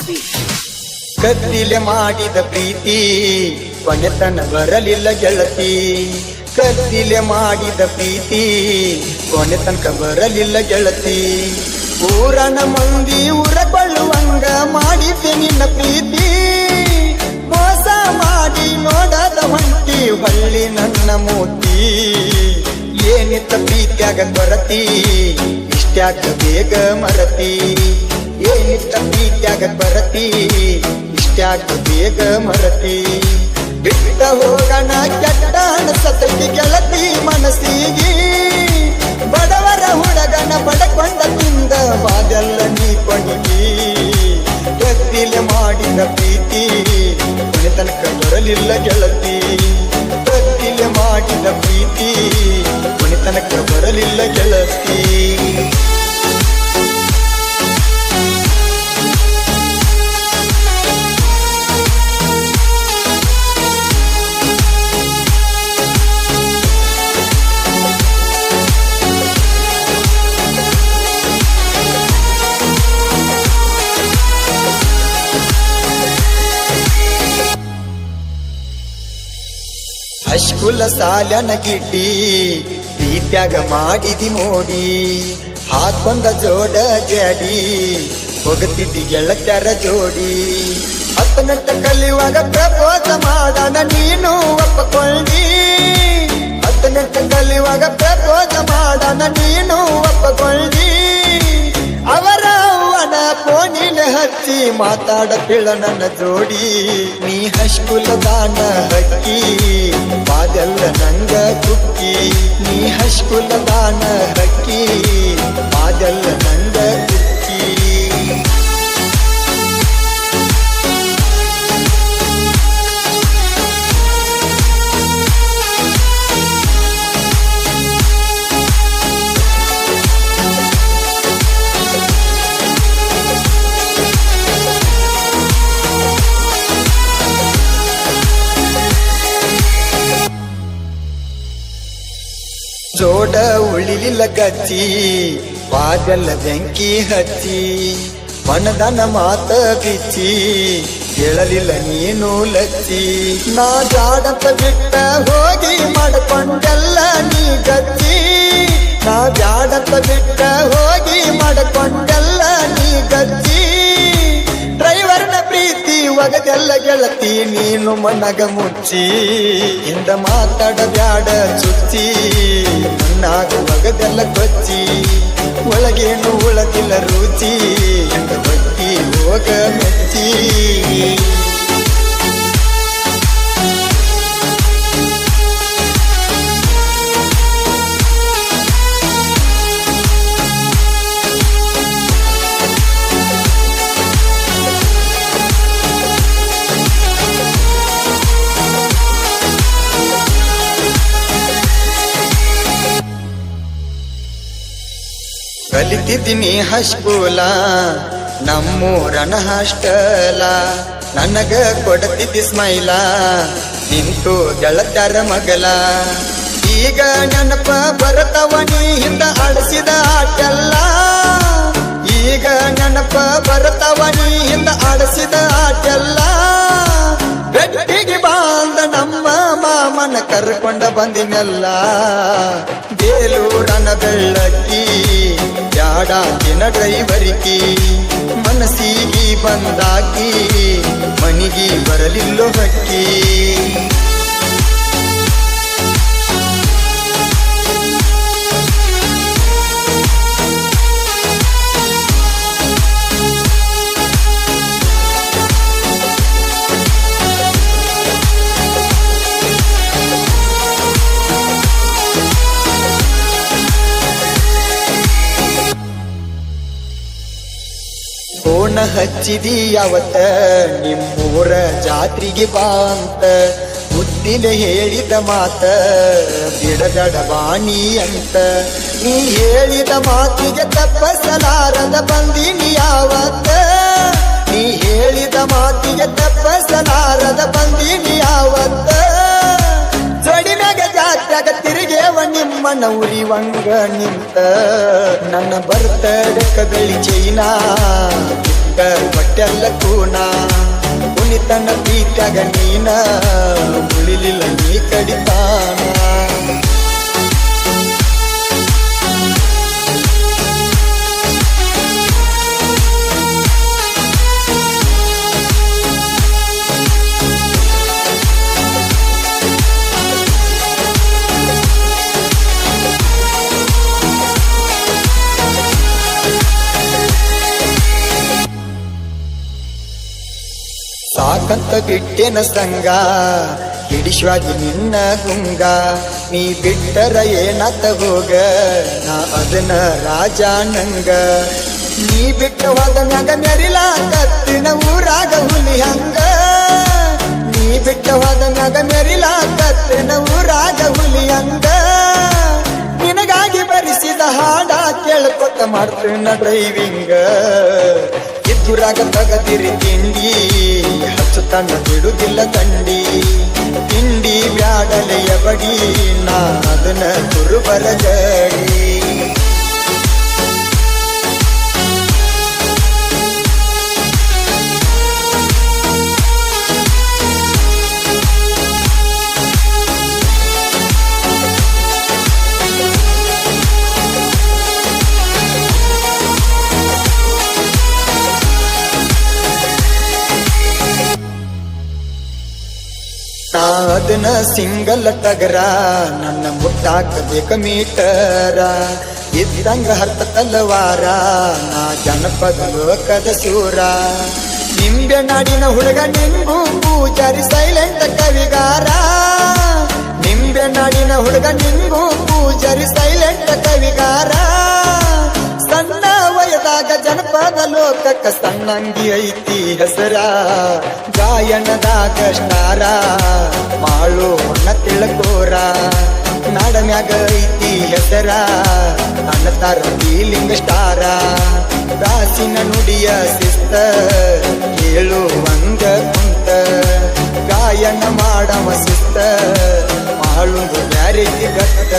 beat. ಕತ್ತಿಲೆ ಮಾಡಿದ ಪ್ರೀತಿ ಕೊನೆತನ ಬರಲಿಲ್ಲ ಗೆಳತಿ. ಕತ್ತಿಲೆ ಮಾಡಿದ ಪ್ರೀತಿ ಕೊನೆ ತನಕ ಬರಲಿಲ್ಲ ಗೆಳತಿ. ಊರನ ಮಂದಿ ಉರಕೊಳ್ಳುವಂಗ ಮಾಡಿದ್ದೆ ನಿನ್ನ ಪ್ರೀತಿ. ಮೋಸ ಮಾಡಿ ನೋಡದ ಹೊಂಟಿ ಹೊಳ್ಳಿ ನನ್ನ ಮೂತಿ. ಏನಿತ್ತ ಪ್ರೀತ್ಯಾಗ ಕೊರತಿ ಇಷ್ಟ್ಯಾಕ ಬೇಗ ಮರತಿ. ಏನಿತ್ತ ಪ್ರೀತ್ಯಾಗ ಬರತಿ ಇಷ್ಟ್ಯಾಕ ಬೇಗ ಮರತಿ. ಬಿಟ್ಟ ಹೋಗಣ ಕೆಟ್ಟ ಅನಸತೈತಿ ಗೆಳತಿ ಮನಸ್ಸಿಗೆ. ಬಡವರ ಹುಡುಗನ ಬಡಕೊಂಡ ತಿಂದ ಬಾದೆಲ್ಲ ನೀ ಕೊಡುಗಿ. ಕತ್ತಿಲೆ ಮಾಡಿದ ಪ್ರೀತಿ ಕೊನೆ ತನಕ ಬರಲಿಲ್ಲ ಗೆಳತಿ. ಕತ್ತಿಲೆ ಮಾಡಿದ ಪ್ರೀತಿ ಕೊನೆ ತನಕ ಬರಲಿಲ್ಲ ಗೆಳತಿ. ಹೈಸ್ಕೂಲ ಸಾಲನ ಗಿಡ್ಡಿ ಪ್ರೀತ್ಯಾಗ ಮಾಡಿದಿ ಮೋಡಿ. ಹಾಕೊಂದ ಜೋಡ ಜಾಡಿ ಹೋಗುತ್ತಿದ್ದಿ ಗೆಳತ್ಯರ ಜೋಡಿ. 10 ಕಲಿಯುವಾಗ ಪ್ರಪೋಸ ಮಾಡಣ ನೀನು ಒಪ್ಪಕೊಂಡಿ. 10 ಕಲಿಯುವಾಗ ಪ್ರಪೋಸ ಮಾಡಣ ನೀನು ಒಪ್ಪಕೊಂಡಿ. ಅವರ ಅವನ ಫೋನಿನ ಹಚ್ಚಿ ಮಾತಾಡತಿಳ ನನ್ನ ಜೋಡಿ. ನೀ ಹೈಸ್ಕೂಲದಾನ ಹಕ್ಕಿ ಬಾದೆಲ್ಲ ನಂಗ ಕುಕ್ಕಿ. ನೀ ಹೈಸ್ಕೂಲದಾನ ಹಕ್ಕಿ ಬಾದೆಲ್ಲ ನಂಗ ಕುಕ್ಕಿ. ಜೋಡ ಉಳಿಲಿಲ್ಲ ಗಚ್ಚಿ ಬಾದೆಲ್ಲ ಬೆಂಕಿ ಹಚ್ಚಿ. ಮನದನ ಮಾತ ಬಿಚ್ಚಿ ಕೇಳಲಿಲ್ಲ ನೀನು ಲಚ್ಚಿ. ನಾ ಜಾಡಂತ ಬಿಟ್ಟ ಹೋಗಿ ಮಾಡ್ಕೊಂಡೆಲ್ಲ ನೀ ಗಚ್ಚಿ. ನಾ ಜಾಡಂತ ಬಿಟ್ಟ ಹೋಗಿ ಮಾಡ್ಕೊಂಡೆಲ್ಲ ನೀ ಗಚ್ಚಿ. ಡ್ರೈವರ್ನ ಪ್ರೀತಿ ಒಗದೆಲ್ಲ ಗೆಳತಿ ನೀನು ಮನಗ ಮುಚ್ಚಿ. ಇಂದ ಮಾತಾಡಬ್ಯಾಡ ಚುಚ್ಚಿ ಮನ್ನಾಗ ಒಗದೆಲ್ಲ ಕೊಚ್ಚಿ. ಒಳಗೇನು ಉಳದಿಲ್ಲ ರುಚಿ ಎಂದ ಬಟ್ಟಿ ಹೋಗ ಮೆಚ್ಚಿ. ಕಲಿತಿದ್ದೀನಿ ಹೈಸ್ಕೂಲ ನಮ್ಮೂರನ ಹಾಸ್ಟೆಲ. ನನಗ ಕೊಡತಿದ್ದಿ ಸ್ಮೈಲ ನಿಂತು ಗೆಳತ್ಯರ ಮಗಲ. ಈಗ ನೆನಪ ಬರತವ ನೀ ಹಿಂದ ಆಡಿಸಿದ ಆಟೆಲ್ಲ. ಈಗ ನೆನಪ ಬರತವ ನೀ ಹಿಂದ ಆಡಿಸಿದ ಆಟೆಲ್ಲ. ಬೆಟ್ಟಿಗೆ ಬಾಂದ ನಮ್ಮ ಮಾಮನ ಕರ್ಕೊಂಡ ಬಂದಿನೆಲ್ಲ. ಬೇಲೂರನ ಬೆಳ್ಳಕ್ಕಿ ಜಾಡಾಕಿನ ಡ್ರೈವರಿಕಿ. ಮನಸ್ಸಿಗೆ ಬಂದಾಕಿ ಮನಿಗೆ ಬರಲಿಲ್ಲೋ ಹಕ್ಕಿ. ಫೋನ ಹಚ್ಚಿದಿ ಯಾವತ್ತ ನಿಮ್ಮೂರ ಜಾತ್ರೆಗೆ ಬಾ ಅಂತ. ಮುತ್ತಿನ ಹೇಳಿದ ಮಾತ ಬಿಡದಡ ಬಾಣಿ ಅಂತ. ನೀ ಹೇಳಿದ ಮಾತಿಗೆ ತಪ್ಪಸಲಾರದ ಬಂದಿನಿ ಯಾವತ್ತ. ನೀ ಹೇಳಿದ ಮಾತಿಗೆ ತಪ್ಪಸಲಾರದ ಬಂದಿನಿ ಯಾವತ್ತ. ಜೋಡಿ ಮ್ಯಾಗ ಜಾತ್ಯಾಗ ತಿರುಗೇವ ನಿಮ್ಮನ ಉರಿವಂಗ ನಿಂತ. ನನ್ನ ಬರ್ತಡಕ ಬೆಳಿ ಚೈನಾ ಬಿಟ್ಟ ಕೊಟ್ಟೆಲ್ಲ ಕೂನ ಕುಣಿತನ ಪ್ರೀತ್ಯಾಗ ನೀನ ಉಳಿಲಿಲ್ಲ ನೀ ಕಡಿತಾನ ಸಾಕಂತ ಬಿಟ್ಟೆನ ಸಂಗ ಹಿಡಿಶ್ವಾಗಿ ನಿನ್ನ ಗುಂಗ ನೀ ಬಿಟ್ಟರ ಏನತ ಹೋಗ ನಾ ಅದನ್ನ ರಾಜ ನಂಗ ನೀ ಬಿಟ್ಟ ಹೋದ ಮ್ಯಾಗ ಮೆರಿಲಾಕತ್ತಿನ ಊರಾಗ ಹುಲಿ ಹಂಗ ನೀ ಬಿಟ್ಟ ಹೋದ ಮ್ಯಾಗ ಮೆರಿಲಾಕತ್ತಿನ ಊರಾಗ ಹುಲಿ ಹಂಗ ನಿನಗಾಗಿ ಬರಿಸಿದ ಹಾಡ ಕೇಳ್ಕೊತ ಮಾಡ್ತೀನ ಡ್ರೈವಿಂಗ ಇದ್ದುರಾಗ ತಗದಿರಿ ತಿಂಡಿ ಹಚ್ಚು ತನ್ನ ಬಿಡುದಿಲ್ಲ ತಂಡಿ ತಿಂಡಿ ಬ್ಯಾಡಲೆಯ ಬಡಿ ನಾ ಅದನ್ನ ಕುರುಬರ ಗಡಿ ಅದನ್ನ ಸಿಂಗಲ್ ಟಗರ ನನ್ನ ಮುಟ್ಟಾಕಬೇಕ ಮೀಟರ ಇದ್ದಂಗ ಹರ್ತ ತಲವಾರ ನಾ ಜನಪದ ಲೋಕದ ಸೂರ ನಿಂಬೆ ನಾಡಿನ ಹುಡುಗ ನಿಂಬು ಪೂಜಾರಿ ಸೈಲೆಂಟ್ ಕವಿಗಾರ ನಿಂಬೆ ನಾಡಿನ ಹುಡುಗ ನಿಂಬು ಪೂಜಾರಿ ಸೈಲೆಂಟ್ ಕವಿಗಾರ ಸಣ್ಣ ವಯದಾಗ ಜನಪದ ಲೋಕಕ್ಕ ಸಣ್ಣಂಗಿ ಐತಿ ಹೆಸರ ಗಾಯನದಾಗ ಸ್ಟಾರ ಮಾಳು ಅಣ್ಣ ತಿಳ್ಕೋರ ನಾಡ ಮ್ಯಾಗ ಐತಿ ಹೆಸರ ಅನ್ನತಾರ ಫೀಲಿಂಗ್ ಸ್ಟಾರ ರಾಸಿನ ನುಡಿಯ ಶಿಸ್ತ ಹೇಳುವಂಗ ಕುಂತ ಗಾಯನ ಮಾಡವ ಶಿಸ್ತ ಮಾಳು ಬ್ಯಾರೆತಿ ಗತ್ತ